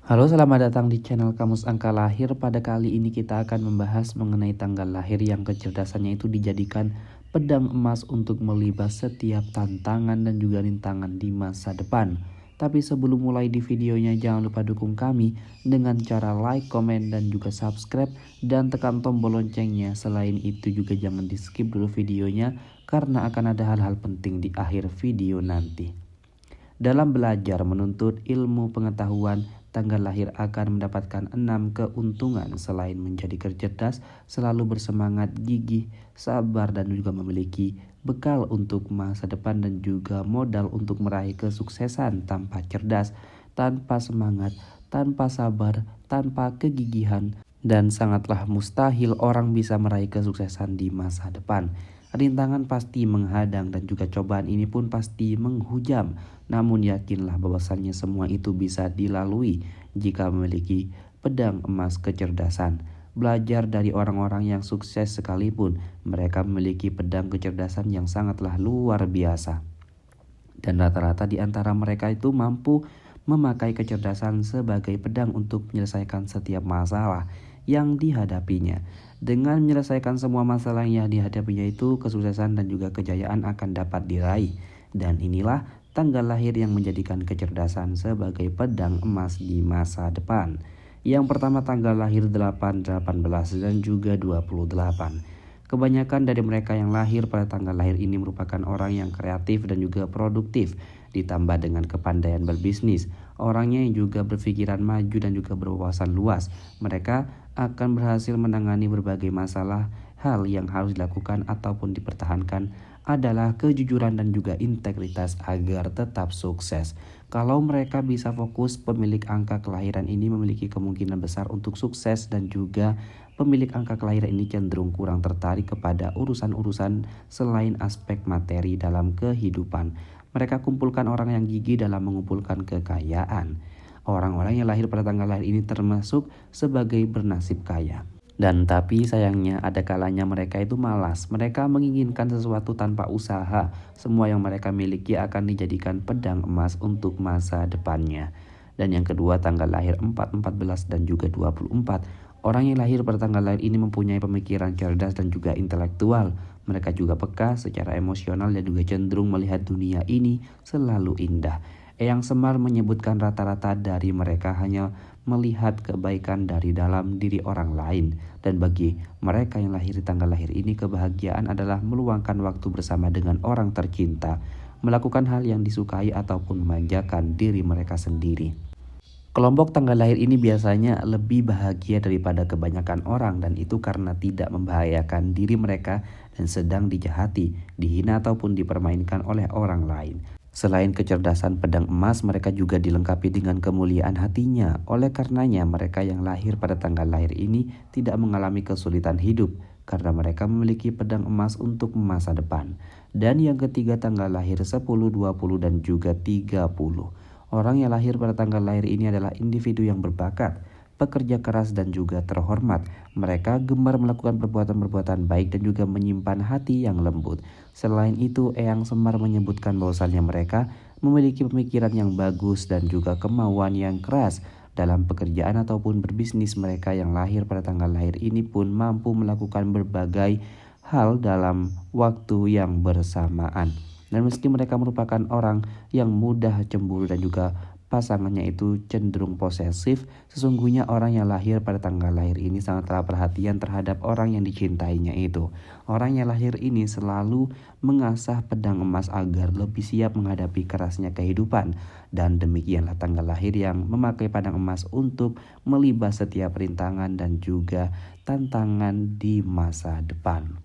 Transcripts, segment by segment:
Halo, selamat datang di channel Kamus Angka Lahir. Pada kali ini kita akan membahas mengenai tanggal lahir yang kecerdasannya itu dijadikan pedang emas untuk melibas setiap tantangan dan juga rintangan di masa depan. Tapi sebelum mulai di videonya, jangan lupa dukung kami dengan cara like, komen, dan juga subscribe, dan tekan tombol loncengnya. Selain itu juga jangan di skip dulu videonya karena akan ada hal-hal penting di akhir video nanti. Dalam belajar menuntut ilmu pengetahuan, tanggal lahir akan mendapatkan 6 keuntungan. Selain menjadi cerdas, selalu bersemangat, gigih, sabar, dan juga memiliki bekal untuk masa depan dan juga modal untuk meraih kesuksesan. Tanpa cerdas, tanpa semangat, tanpa sabar, tanpa kegigihan, dan sangatlah mustahil orang bisa meraih kesuksesan di masa depan. Rintangan pasti menghadang dan juga cobaan ini pun pasti menghujam. Namun yakinlah bahwasannya semua itu bisa dilalui jika memiliki pedang emas kecerdasan. Belajar dari orang-orang yang sukses sekalipun, mereka memiliki pedang kecerdasan yang sangatlah luar biasa. Dan rata-rata di antara mereka itu mampu memakai kecerdasan sebagai pedang untuk menyelesaikan setiap masalah yang dihadapinya. Dengan menyelesaikan semua masalah yang dihadapinya itu, kesuksesan dan juga kejayaan akan dapat diraih. Dan inilah tanggal lahir yang menjadikan kecerdasan sebagai pedang emas di masa depan. Yang pertama, tanggal lahir 8, 18, dan juga 28. Kebanyakan dari mereka yang lahir pada tanggal lahir ini merupakan orang yang kreatif dan juga produktif, ditambah dengan kepandaian berbisnis. Orangnya yang juga berpikiran maju dan juga berwawasan luas. Mereka akan berhasil menangani berbagai masalah. Hal yang harus dilakukan ataupun dipertahankan adalah kejujuran dan juga integritas agar tetap sukses. Kalau mereka bisa fokus, pemilik angka kelahiran ini memiliki kemungkinan besar untuk sukses, dan juga pemilik angka kelahiran ini cenderung kurang tertarik kepada urusan-urusan selain aspek materi dalam kehidupan. Mereka kumpulkan orang yang gigih dalam mengumpulkan kekayaan. Orang-orang yang lahir pada tanggal lahir ini termasuk sebagai bernasib kaya. Dan tapi sayangnya ada kalanya mereka itu malas. Mereka menginginkan sesuatu tanpa usaha. Semua yang mereka miliki akan dijadikan pedang emas untuk masa depannya. Dan yang kedua, tanggal lahir 4, 14, dan juga 24. Orang yang lahir pada tanggal lahir ini mempunyai pemikiran cerdas dan juga intelektual. Mereka juga peka secara emosional dan juga cenderung melihat dunia ini selalu indah. Eyang Semar menyebutkan rata-rata dari mereka hanya melihat kebaikan dari dalam diri orang lain. Dan bagi mereka yang lahir di tanggal lahir ini, kebahagiaan adalah meluangkan waktu bersama dengan orang tercinta, melakukan hal yang disukai ataupun memanjakan diri mereka sendiri. Kelompok tanggal lahir ini biasanya lebih bahagia daripada kebanyakan orang, dan itu karena tidak membahayakan diri mereka dan sedang dijahati, dihina ataupun dipermainkan oleh orang lain. Selain kecerdasan pedang emas, mereka juga dilengkapi dengan kemuliaan hatinya. Oleh karenanya, mereka yang lahir pada tanggal lahir ini tidak mengalami kesulitan hidup karena mereka memiliki pedang emas untuk masa depan. Dan yang ketiga, tanggal lahir 10, 20, dan juga 30. Orang yang lahir pada tanggal lahir ini adalah individu yang berbakat, pekerja keras, dan juga terhormat. Mereka gemar melakukan perbuatan-perbuatan baik dan juga menyimpan hati yang lembut. Selain itu, Eyang Semar menyebutkan bahwasannya mereka memiliki pemikiran yang bagus dan juga kemauan yang keras dalam pekerjaan ataupun berbisnis. Mereka yang lahir pada tanggal lahir ini pun mampu melakukan berbagai hal dalam waktu yang bersamaan. Dan meski mereka merupakan orang yang mudah cemburu dan juga pasangannya itu cenderung posesif, sesungguhnya orang yang lahir pada tanggal lahir ini sangatlah perhatian terhadap orang yang dicintainya itu. Orang yang lahir ini selalu mengasah pedang emas agar lebih siap menghadapi kerasnya kehidupan. Dan demikianlah tanggal lahir yang memakai pedang emas untuk melibas setiap rintangan dan juga tantangan di masa depan.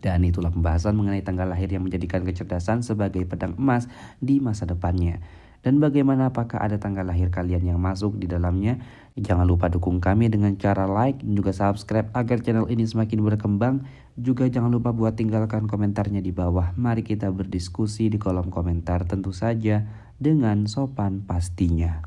Dan itulah pembahasan mengenai tanggal lahir yang menjadikan kecerdasan sebagai pedang emas di masa depannya. Dan bagaimana, apakah ada tanggal lahir kalian yang masuk di dalamnya? Jangan lupa dukung kami dengan cara like dan juga subscribe agar channel ini semakin berkembang. Juga jangan lupa buat tinggalkan komentarnya di bawah. Mari kita berdiskusi di kolom komentar, tentu saja dengan sopan pastinya.